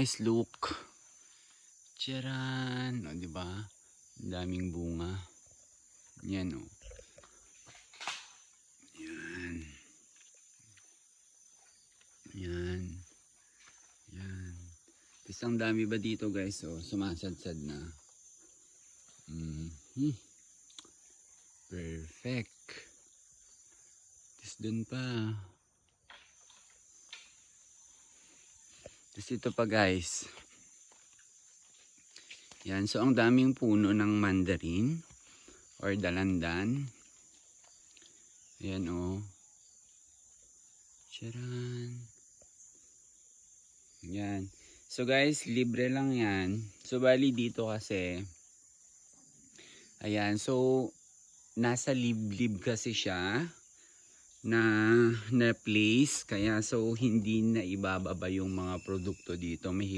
Nice look. Tcharan! O, diba? Daming bunga. Yan, o. Yan. Yan. Yan. Tapos ang dami ba dito, guys? O, sumasadsad na. Perfect. Tapos dun pa. Tapos ito pa, guys. Yan. So, ang daming puno ng mandarin or dalandan. Ayan, o. Tcharan. Yan. So, guys, libre lang yan. So, bali dito kasi, ayan. So, nasa liblib kasi siya na place. Kaya, so, hindi na ibababa yung mga produkto dito.